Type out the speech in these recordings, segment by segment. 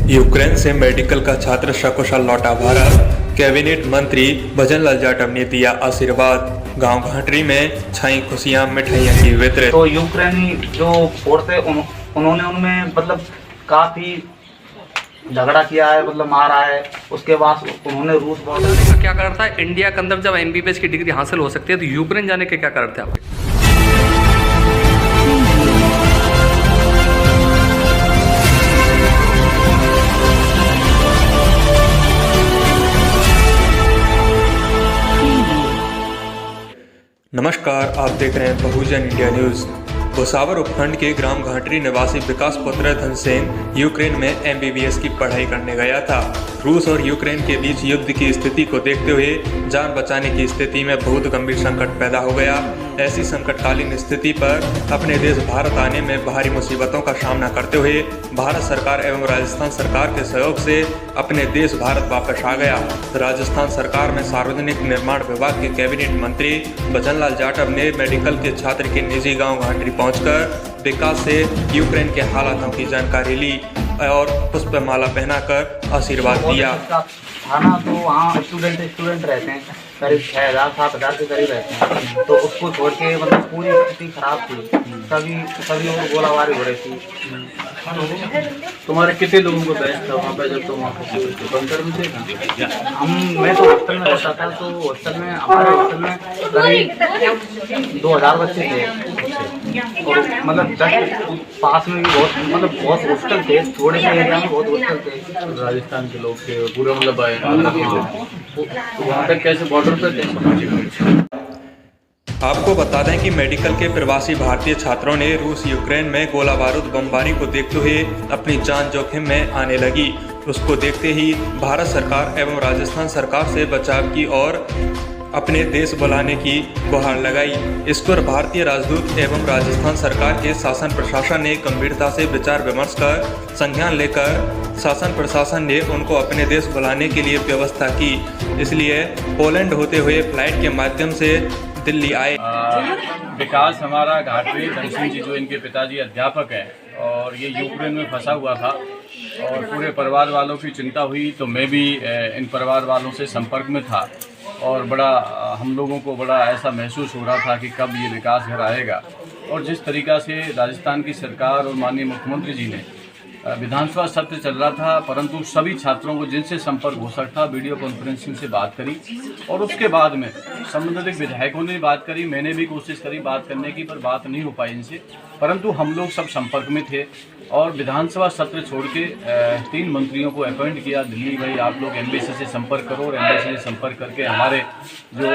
Ukraine से medical का छात्र सकुशल लौटा भारत। कैबिनेट मंत्री भजनलाल जाटव ने दिया आशीर्वाद। गांव घाटरी में छाई खुशियां, मिठाइयां की वितरित। तो यूक्रेनी जो फोर्स है उन्होंने उनमें मतलब काफी झगड़ा किया है, मतलब मारा है। उसके बाद उन्होंने रूस बॉर्डर का क्या कारण था? इंडिया के अंदर जब एमबीबीएस की डिग्री हासिल हो सकती है तो यूक्रेन जाने के क्या कारण थे आपके? नमस्कार, आप देख रहे हैं बहुजन इंडिया न्यूज। भुसावर उपखंड के ग्राम घाटरी निवासी विकास पुत्र धनसेन यूक्रेन में एमबीबीएस की पढ़ाई करने गया था। रूस और यूक्रेन के बीच युद्ध की स्थिति को देखते हुए जान बचाने की स्थिति में बहुत गंभीर संकट पैदा हो गया। ऐसी संकटकालीन स्थिति पर अपने देश भारत आने में भारी मुसीबतों का सामना करते हुए भारत सरकार एवं राजस्थान सरकार के सहयोग से अपने देश भारत वापस आ गया। राजस्थान सरकार में सार्वजनिक निर्माण विभाग के कैबिनेट मंत्री भजनलाल जाटव ने मेडिकल के छात्र के निजी गांव घाटरी पहुंचकर विकास से यूक्रेन के हालातों की जानकारी ली और पुष्पमाला पहनाकर आशीर्वाद दिया। थाना तो वहाँ स्टूडेंट रहते हैं, करीब 6,000-7,000 के करीब रहते हैं। तो उसको छोड़ के मतलब पूरी स्थिति खराब थी, सभी और गोलाबारी हो रही थी। तुम्हारे कितने लोगों को बैच था वहाँ पे जब तुम बंकर में थे? मैं तो हॉस्टल में रहता था, तो हमारे हॉस्टल में करीब 2,000 बच्चे थे। और मतलब जस्ट पास में भी बहुत हॉस्टल थे, थोड़े से एरिया में बहुत हॉस्टल थे। राजस्थान के लोग थे पूरा, मतलब आए तो वहाँ तक कैसे बॉर्डर पर कैसे पहुँचे? आपको बता दें कि मेडिकल के प्रवासी भारतीय छात्रों ने रूस यूक्रेन में गोला बारूद बमबारी को देखते हुए अपनी जान जोखिम में आने लगी। उसको देखते ही भारत सरकार एवं राजस्थान सरकार से बचाव की और अपने देश बुलाने की गुहार लगाई। इस पर भारतीय राजदूत एवं राजस्थान सरकार के शासन प्रशासन ने गंभीरता से विचार विमर्श कर संज्ञान लेकर शासन प्रशासन ने उनको अपने देश बुलाने के लिए व्यवस्था की। इसलिए पोलैंड होते हुए फ्लाइट के माध्यम से दिल्ली आए। विकास हमारा घाटरी धनसिंह जी जो इनके पिताजी अध्यापक हैं और ये यूक्रेन में फंसा हुआ था और पूरे परिवार वालों की चिंता हुई, तो मैं भी इन परिवार वालों से संपर्क में था और बड़ा हम लोगों को बड़ा ऐसा महसूस हो रहा था कि कब ये विकास घर आएगा। और जिस तरीक़ा से राजस्थान की सरकार और माननीय मुख्यमंत्री जी ने विधानसभा सत्र चल रहा था, परंतु सभी छात्रों को जिनसे संपर्क हो सकता वीडियो कॉन्फ्रेंसिंग से बात करी और उसके बाद में संबंधित विधायकों ने बात करी, मैंने भी कोशिश करी बात करने की, पर बात नहीं हो पाई इनसे। परंतु हम लोग सब संपर्क में थे और विधानसभा सत्र छोड़ के 3 मंत्रियों को अपॉइंट किया दिल्ली, भाई आप लोग एम्बेसी से संपर्क करो और एम्बेसी से संपर्क करके हमारे जो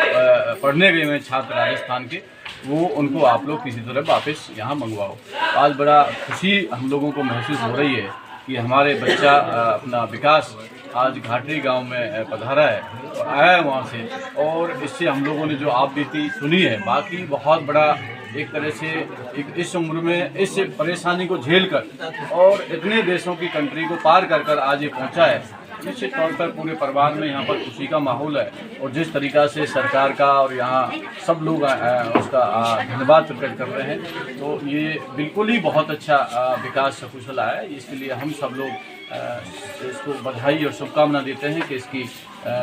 पढ़ने गए हुए छात्र राजस्थान के वो उनको आप लोग किसी तरह वापस यहाँ मंगवाओ। आज बड़ा खुशी हम लोगों को महसूस हो रही है कि हमारे बच्चा अपना विकास आज घाटरी गांव में पधारा है और आया है वहाँ से। और इससे हम लोगों ने जो आप बीती सुनी है, बाकी बहुत बड़ा एक तरह से एक इस उम्र में इस परेशानी को झेल कर और इतने देशों की कंट्री को पार कर कर आज ये पहुँचा है। निश्चित तौर पर पूरे परिवार में यहाँ पर खुशी का माहौल है और जिस तरीक़ा से सरकार का और यहाँ सब लोग उसका धन्यवाद प्रकट कर रहे हैं, तो ये बिल्कुल ही बहुत अच्छा विकास सकुशल आया है। इसके लिए हम सब लोग इसको बधाई और शुभकामना देते हैं कि इसकी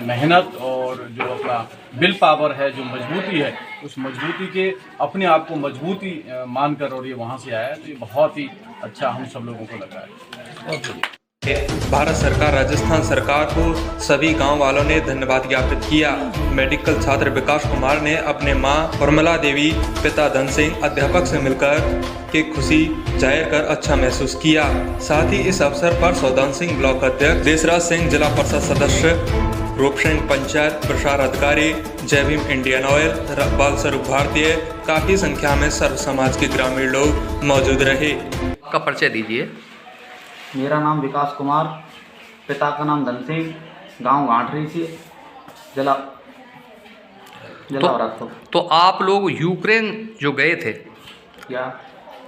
मेहनत और जो अपना विल पावर है, जो मजबूती है, उस मजबूती के अपने आप को मजबूती मानकर और ये वहाँ से आया है, तो ये बहुत ही अच्छा हम सब लोगों को लगा है। भारत सरकार राजस्थान सरकार को सभी गांव वालों ने धन्यवाद ज्ञापित किया। मेडिकल छात्र विकास कुमार ने अपने मां उर्मिला देवी, पिता धन सिंह अध्यापक से मिलकर के खुशी जाहिर कर अच्छा महसूस किया। साथ ही इस अवसर पर सौदान सिंह ब्लॉक अध्यक्ष, देशराज सिंह जिला परिषद सदस्य, रूपसिंह पंचायत प्रसार अधिकारी, जय भीम इंडियन ऑयल, बाल स्वरूप भारतीय, काफी संख्या में सर्व समाज के ग्रामीण लोग मौजूद रहे। का परिचय दीजिए। मेरा नाम विकास कुमार, पिता का नाम धन सिंह, गाँव घाटरी से, जिला भरतपुर। तो आप लोग यूक्रेन जो गए थे, क्या?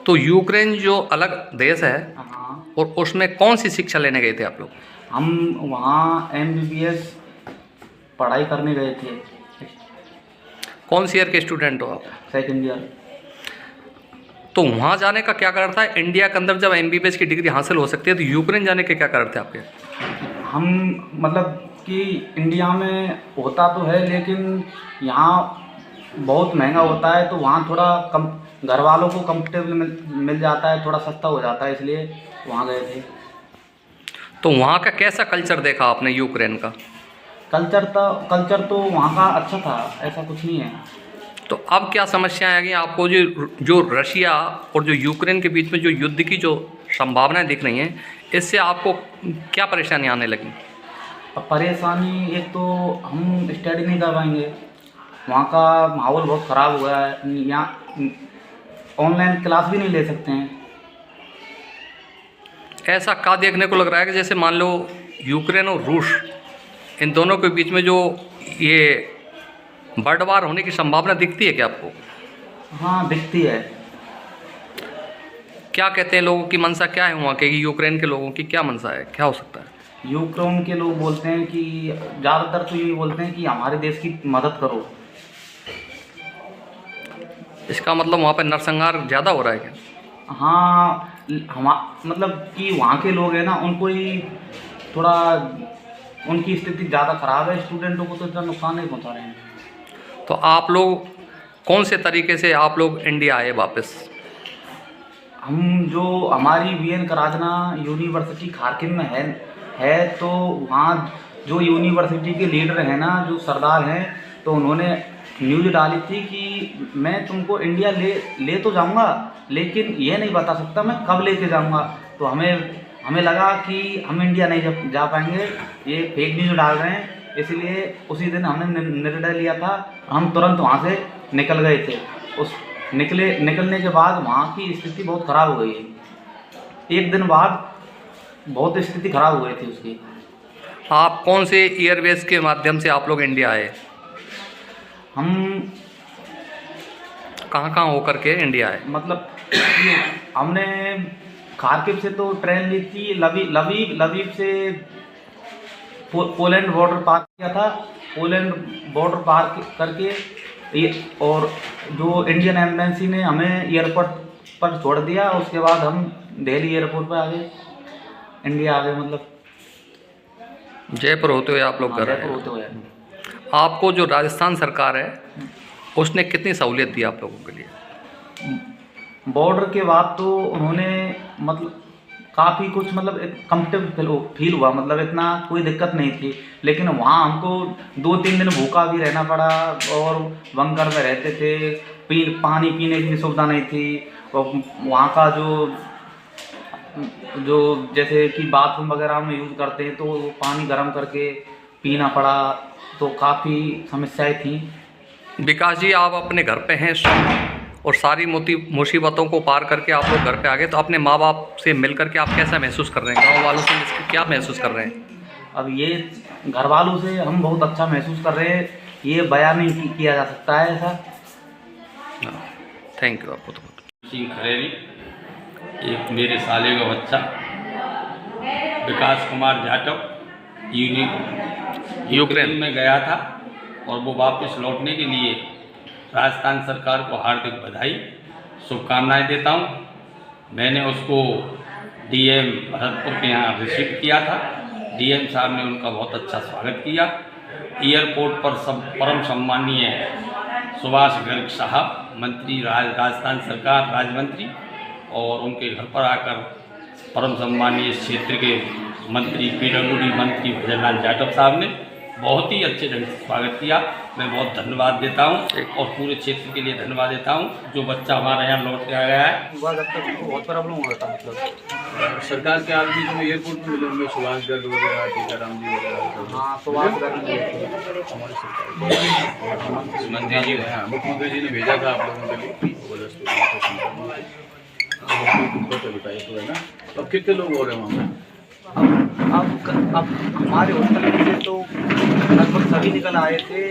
तो यूक्रेन जो अलग देश है हाँ, और उसमें कौन सी शिक्षा लेने गए थे आप लोग? हम वहाँ एमबीबीएस पढ़ाई करने गए थे। कौन सी ईयर के स्टूडेंट हो आप? Second year. तो वहाँ जाने का क्या कारण था? इंडिया के अंदर जब एमबीबीएस की डिग्री हासिल हो सकती है तो यूक्रेन जाने के क्या कारण थे आपके? हम मतलब कि इंडिया में होता तो है, लेकिन यहाँ बहुत महंगा होता है, तो वहाँ थोड़ा कम घर वालों को कंफर्टेबल मिल जाता है, थोड़ा सस्ता हो जाता है, इसलिए वहाँ गए थे। तो वहाँ का कैसा कल्चर देखा आपने यूक्रेन का? कल्चर तो वहाँ का अच्छा था, ऐसा कुछ नहीं है। तो अब क्या समस्याएं आ गई आपको? जो रशिया और जो यूक्रेन के बीच में जो युद्ध की जो संभावनाएं दिख रही हैं, इससे आपको क्या परेशानी आने लगी? परेशानी एक तो हम स्टडी नहीं कर पाएंगे, वहाँ का माहौल बहुत ख़राब हुआ है, यहाँ ऑनलाइन क्लास भी नहीं ले सकते हैं। ऐसा क्या देखने को लग रहा है कि जैसे मान लो यूक्रेन और रूस, इन दोनों के बीच में जो ये वर्ल्ड वार होने की संभावना दिखती है क्या आपको? हाँ, दिखती है। क्या कहते हैं लोगों की मंशा क्या है वहाँ के? यूक्रेन के लोगों की क्या मंशा है, क्या हो सकता है? यूक्रेन के लोग बोलते हैं कि ज़्यादातर तो यही बोलते हैं कि हमारे देश की मदद करो। इसका मतलब वहाँ पर नरसंहार ज़्यादा हो रहा है क्या? हाँ, हम मतलब कि वहाँ के लोग हैं ना, उनको ही थोड़ा उनकी स्थिति ज़्यादा ख़राब है, स्टूडेंटों को तो इतना नुकसान नहीं पहुँचा रहे हैं। तो आप लोग कौन से तरीके से आप लोग इंडिया आए वापस? हम जो हमारी वीएन कराजना यूनिवर्सिटी खारकिन में है तो वहाँ जो यूनिवर्सिटी के लीडर हैं ना, जो सरदार हैं, तो उन्होंने न्यूज़ डाली थी कि मैं तुमको इंडिया ले तो जाऊँगा, लेकिन ये नहीं बता सकता मैं कब लेके जाऊँगा। तो हमें लगा कि हम इंडिया नहीं जा पाएंगे, ये फेक न्यूज़ डाल रहे हैं, इसलिए उसी दिन हमने निर्णय लिया था। हम तुरंत वहाँ से निकल गए थे। उस निकलने के बाद वहाँ की स्थिति बहुत ख़राब हो गई है। एक दिन बाद बहुत स्थिति ख़राब हो गई थी उसकी। आप कौन से एयरवेज के माध्यम से आप लोग इंडिया आए? हम कहाँ होकर के इंडिया आए? मतलब हमने खारकिव से तो ट्रेन ली थी, लवीव से पोलैंड बॉर्डर पार किया था। पोलैंड बॉर्डर पार करके और जो इंडियन एम्बेसी ने हमें एयरपोर्ट पर छोड़ दिया, उसके बाद हम दिल्ली एयरपोर्ट पर आ गए, इंडिया आ गए। मतलब जयपुर होते हुए आप लोग घर जयपुर आए। होते हुए। आपको जो राजस्थान सरकार है उसने कितनी सहूलियत दी आप लोगों के लिए? बॉर्डर के बाद तो उन्होंने मतलब काफ़ी कुछ मतलब कंफर्टेबल फील हुआ, मतलब इतना कोई दिक्कत नहीं थी। लेकिन वहाँ हमको 2-3 दिन भूखा भी रहना पड़ा और बंकर में रहते थे, पानी पीने की सुविधा नहीं थी। और वहाँ का जो जैसे कि बाथरूम वगैरह में यूज़ करते हैं तो पानी गर्म करके पीना पड़ा, तो काफ़ी समस्याएं थी। विकास जी, आप अपने घर पे हैं और सारी मुसीबतों को पार करके आप लोग घर पे आ गए, तो अपने माँ बाप से मिल करके आप कैसा महसूस कर रहे हैं? गाँव वालों से मिलकर क्या महसूस कर रहे हैं? अब ये घर वालों से हम बहुत अच्छा महसूस कर रहे हैं, ये बयान नहीं किया जा सकता है ऐसा। थैंक यू आपको। तो सिंह खरेरी, एक मेरे साले का बच्चा विकास कुमार जाटव यूक्रेन में गया था और वो वापस लौटने के लिए राजस्थान सरकार को हार्दिक बधाई शुभकामनाएं देता हूं। मैंने उसको डीएम भरतपुर के यहाँ रिसीव किया था। डीएम साहब ने उनका बहुत अच्छा स्वागत किया। एयरपोर्ट पर परम सम्मानीय सुभाष गर्ग साहब, मंत्री राजस्थान सरकार राज्य मंत्री, और उनके घर पर आकर परम सम्मानीय क्षेत्र के मंत्री पीडब्ल्यूडी मंत्री भजनलाल जाटव साहब ने बहुत ही अच्छे ढंग से स्वागत किया। मैं बहुत धन्यवाद देता हूं और पूरे क्षेत्र के लिए धन्यवाद देता हूं जो बच्चा हमारे यहाँ लौट के आ गया है। बहुत प्रॉब्लम हो रहा था, मतलब सरकार के आदमी जो एयरपोर्ट में मिले होंगे, सुभाष गर्ग वगैरह, टीकाराम जी वगैरह। हाँ, सुभाष गर्ग मंत्री जी, मुख्यमंत्री जी ने भेजा था आप लोगों के लिए। बताइए तो है ना, अब कितने लोग हो रहे हैं वहाँ? अब हमारे होटल में से तो लगभग सभी निकल आए थे,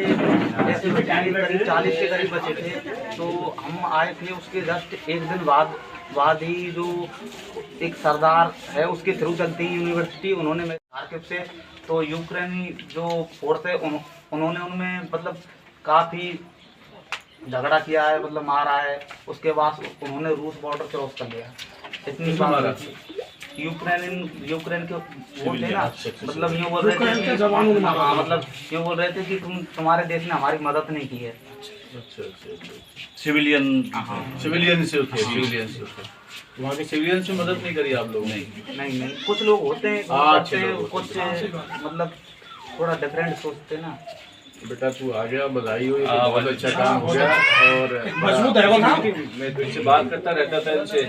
जैसे करीब 40 के करीब बचे थे। तो हम आए थे उसके जस्ट एक दिन बाद ही जो एक सरदार है उसके थ्रू चलती है यूनिवर्सिटी, उन्होंने मेरे खारकिव से तो यूक्रेनी जो फोर्स है उन्होंने उनमें मतलब काफ़ी झगड़ा किया है, मतलब मारा है। उसके बाद उन्होंने रूस बॉर्डर क्रॉस कर लिया। इतनी बात यूक्रेन के वो थे ना, मतलब यूँ बोल रहे थे कि हाँ, मतलब यूँ बोल रहे थे कि तुम्हारे देश ने हमारी मदद नहीं की है। अच्छा सिविलियन से थे, सिविलियन से थे। वहाँ के सिविलियन से मदद नहीं करी आप लोगों ने? नहीं, कुछ लोग होते हैं अच्छे करते हैं, लोग कुछ मतलब थोड़ा डिफरेंट सोचते हैं ना। बेटा तू आ गया, बधाई हो, ये तो बहुत अच्छा काम हो गया। और मजबूत है वो ना, मैं तो इनसे बात करता रहता था इनसे।